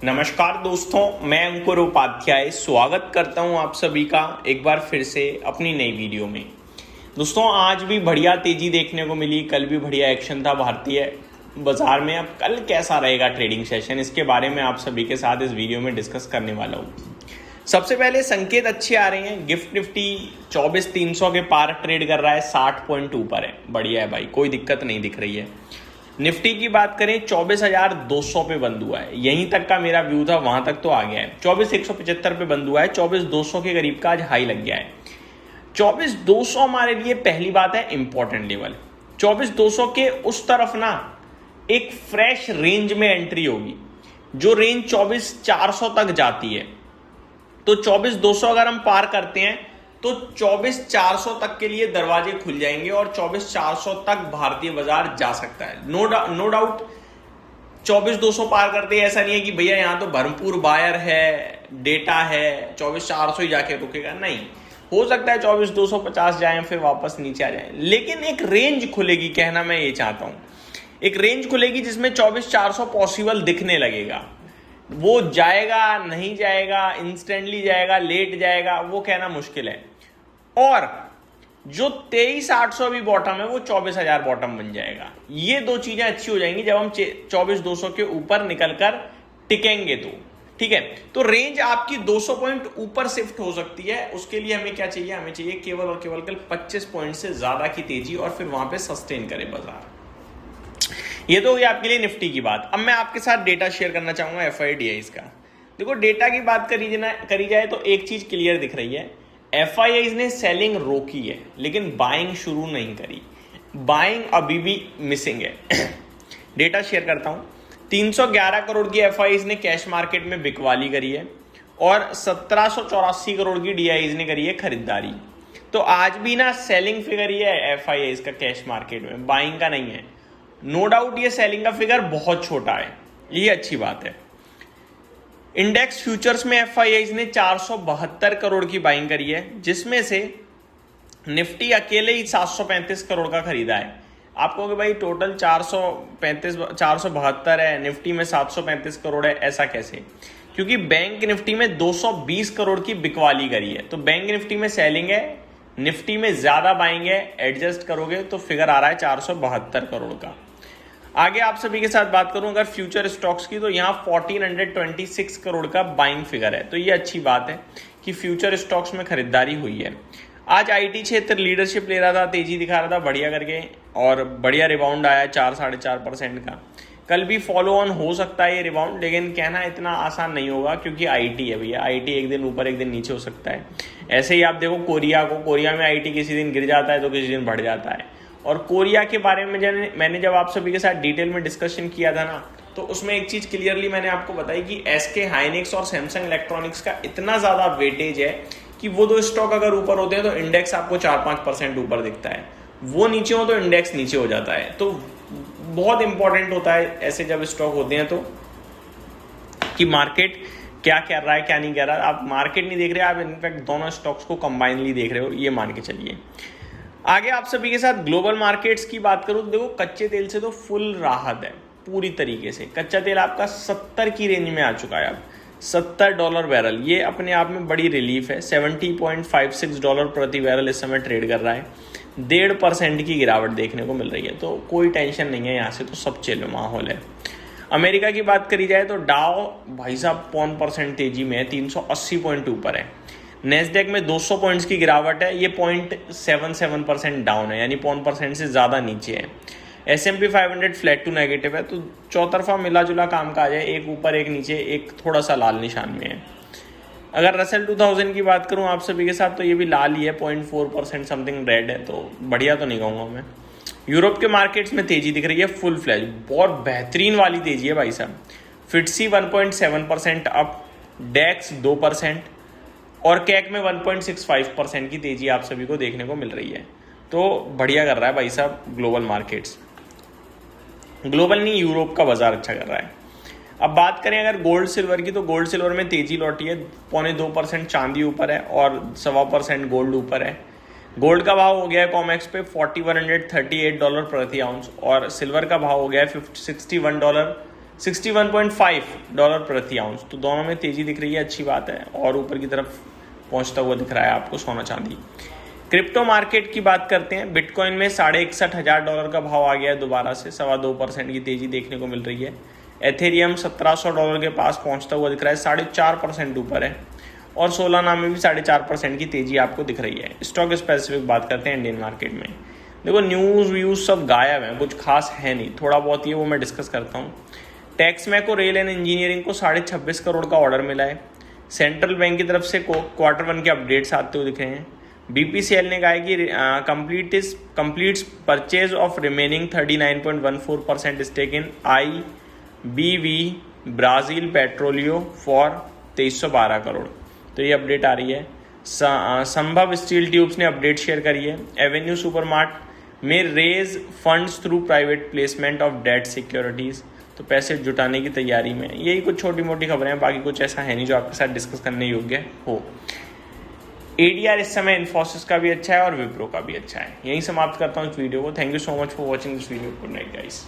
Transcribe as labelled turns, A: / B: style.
A: नमस्कार दोस्तों, मैं अंकुर उपाध्याय स्वागत करता हूं आप सभी का एक बार फिर से अपनी नई वीडियो में। दोस्तों, आज भी बढ़िया तेजी देखने को मिली, कल भी बढ़िया एक्शन था भारतीय बाजार में। अब कल कैसा रहेगा ट्रेडिंग सेशन, इसके बारे में आप सभी के साथ इस वीडियो में डिस्कस करने वाला हूँ। सबसे पहले संकेत अच्छे आ रहे हैं। गिफ्ट निफ्टी 24,300 के पार ट्रेड कर रहा है, 60 पॉइंट ऊपर है। बढ़िया है भाई, कोई दिक्कत नहीं दिख रही है। निफ्टी की बात करें 24,200 पे बंद हुआ है। यहीं तक का मेरा व्यू था, वहां तक तो आ गया है। 24,175 पे बंद हुआ है, 24,200 के करीब का आज हाई लग गया है। 24,200 हमारे लिए पहली बात है इंपॉर्टेंट लेवल। 24,200 के उस तरफ ना एक फ्रेश रेंज में एंट्री होगी, जो रेंज 24,400 तक जाती है। तो 24,200 अगर हम पार करते हैं तो 24,400 तक के लिए दरवाजे खुल जाएंगे और 24,400 तक भारतीय बाजार जा सकता है। नो डाउट 24,200 पार करते हैं, ऐसा नहीं है कि भैया यहां तो भरपूर बायर है, डेटा है, 24,400 ही जाके रुकेगा। नहीं, हो सकता है 24,250 जाए फिर वापस नीचे आ जाए, लेकिन एक रेंज खुलेगी। कहना मैं ये चाहता हूं, एक रेंज खुलेगी जिसमें 24,400 पॉसिबल दिखने लगेगा। वो जाएगा नहीं जाएगा, इंस्टेंटली जाएगा, लेट जाएगा, वो कहना मुश्किल है। और जो 23,800 भी बॉटम है वो 24,000 बॉटम बन जाएगा। ये दो चीजें अच्छी हो जाएंगी जब हम 24,200 के ऊपर निकलकर टिकेंगे तो। ठीक है, तो रेंज आपकी 200 पॉइंट ऊपर शिफ्ट हो सकती है। उसके लिए हमें क्या चाहिए? हमें चाहिए केवल और केवल कल 25 पॉइंट से ज्यादा की तेजी, और फिर वहां पे सस्टेन करे बाजार। ये तो होगी आपके लिए निफ्टी की बात। अब मैं आपके साथ डेटा शेयर करना चाहूंगा FIDIs का। देखो, डेटा की बात करी जाए तो एक चीज क्लियर दिख रही है, FIIs ने सेलिंग रोकी है लेकिन बाइंग शुरू नहीं करी। बाइंग अभी भी मिसिंग है। डेटा शेयर करता हूं। 311 करोड़ की FIIs ने कैश मार्केट में बिकवाली करी है और 1784 करोड़ की DIIs ने करी है खरीदारी। तो आज भी ना सेलिंग फिगर ही है FIIs का कैश मार्केट में, बाइंग का नहीं है। नो डाउट ये सेलिंग का फिगर बहुत छोटा है, ये अच्छी बात है। इंडेक्स फ्यूचर्स में FIIs ने 472 करोड़ की बाइंग करी है, जिसमें से निफ्टी अकेले ही 735 करोड़ का खरीदा है। आप कहोगे भाई टोटल 472 है, निफ्टी में 735 करोड़ है, ऐसा कैसे? क्योंकि बैंक निफ्टी में 220 करोड़ की बिकवाली करी है। तो बैंक निफ्टी में सेलिंग है, निफ्टी में ज्यादा बाइंग है। एडजस्ट करोगे तो फिगर आ रहा है 472 करोड़ का। आगे आप सभी के साथ बात करूं अगर फ्यूचर स्टॉक्स की, तो यहां 1426 करोड़ का बाइंग फिगर है। तो ये अच्छी बात है कि फ्यूचर स्टॉक्स में खरीदारी हुई है। आज IT क्षेत्र लीडरशिप ले रहा था, तेजी दिखा रहा था बढ़िया करके, और बढ़िया रिबाउंड आया 4-4.5% का। कल भी फॉलो ऑन हो सकता है ये रिबाउंड, लेकिन कहना इतना आसान नहीं होगा क्योंकि IT है भैया। IT एक दिन ऊपर एक दिन नीचे हो सकता है। ऐसे ही आप देखो कोरिया में IT किसी दिन गिर जाता है तो किसी दिन बढ़ जाता है। और कोरिया के बारे में मैंने जब आप सभी के साथ डिटेल में डिस्कशन किया था ना, तो उसमें एक चीज क्लियरली मैंने आपको बताई कि SK हाइनिक्स और सैमसंग इलेक्ट्रॉनिक्स का इतना ज्यादा वेटेज है कि वो दो स्टॉक अगर ऊपर होते हैं तो इंडेक्स आपको 4-5% ऊपर दिखता है, वो नीचे हो तो इंडेक्स नीचे हो जाता है। तो बहुत इंपॉर्टेंट होता है ऐसे जब स्टॉक होते हैं तो, कि मार्केट क्या कर रहा है क्या नहीं कर रहा। आप मार्केट नहीं देख रहे, आप इनफैक्ट दोनों स्टॉक्स को कंबाइनली देख रहे हो, ये मान के चलिए। आगे आप सभी के साथ ग्लोबल मार्केट्स की बात करूं तो देखो, कच्चे तेल से तो फुल राहत है पूरी तरीके से। कच्चा तेल आपका 70 की रेंज में आ चुका है अब, $70 बैरल। ये अपने आप में बड़ी रिलीफ है। $70.56 प्रति बैरल इस समय ट्रेड कर रहा है। 1.5% की गिरावट देखने को मिल रही है, तो कोई टेंशन नहीं है यहाँ से, तो सब चिल माहौल है। अमेरिका की बात करी जाए तो डाउ भाई साहब 1% तेजी में है, 380 पॉइंट ऊपर है। नेस्डेक में 200 पॉइंट्स की गिरावट है, ये 0.77% डाउन है, यानी 1% से ज्यादा नीचे है। S&P 500 फ्लैट टू नेगेटिव है। तो चौतरफा मिला जुला काम का है, एक ऊपर एक नीचे, एक थोड़ा सा लाल निशान में है। अगर रसेल 2000 की बात करूं आप सभी के साथ, तो ये भी लाल ही है, 0.4% समथिंग रेड है। तो बढ़िया तो नहीं कहूंगा मैं। यूरोप के मार्केट्स में तेजी दिख रही है फुल फ्लैश, बहुत बेहतरीन वाली तेजी है भाई साहब। FTSE 1.7% अप, डेक्स 2% और कैक में 1.65% की तेजी आप सभी को देखने को मिल रही है। तो बढ़िया कर रहा है भाई साहब ग्लोबल मार्केट्स। ग्लोबल नहीं, यूरोप का बाजार अच्छा कर रहा है। अब बात करें अगर गोल्ड सिल्वर की, तो गोल्ड सिल्वर में तेजी लौटी है। 0.2% चांदी ऊपर है और 1.25% गोल्ड ऊपर है। गोल्ड का भाव हो गया है कॉमेक्स पे $4138 प्रति आउंस, और सिल्वर का भाव हो गया है $61 $61.5 प्रति आउंस। तो दोनों में तेजी दिख रही है, अच्छी बात है, और ऊपर की तरफ पहुंचता हुआ दिख रहा है आपको सोना चांदी। क्रिप्टो मार्केट की बात करते हैं। बिटकॉइन में $61,500 का भाव आ गया है दोबारा से, 2.25% की तेजी देखने को मिल रही है। एथेरियम $1,700 के पास पहुंचता हुआ दिख रहा है, 4.5% ऊपर है, और सोलाना में भी 4.5% की तेजी आपको दिख रही है। स्टॉक स्पेसिफिक बात करते हैं इंडियन मार्केट में। देखो न्यूज़ व्यूज़ सब गायब है, कुछ खास है नहीं, थोड़ा बहुत ही है वो मैं डिस्कस करता हूँ। टैक्समैक को रेल एंड इंजीनियरिंग को 26.5 करोड़ का ऑर्डर मिला है। सेंट्रल बैंक की तरफ से Q1 के अपडेट्स आते हुए दिख रहे हैं। BPCL ने कहा है कि completes purchase of remaining 39.14% stake in IBV Brazil Petroleo for 2312 crore. तो ये अपडेट आ रही है। संभव स्टील ट्यूब्स ने अपडेट शेयर करी है। एवेन्यू सुपरमार्ट में raise funds through private placement of debt securities, तो पैसे जुटाने की तैयारी में। यही कुछ छोटी मोटी खबरें हैं, बाकी कुछ ऐसा है नहीं जो आपके साथ डिस्कस करने योग्य हो। ADR इस समय इन्फोसिस का भी अच्छा है और विप्रो का भी अच्छा है। यहीं समाप्त करता हूँ इस वीडियो को। Thank you so much for watching this video. Good night guys.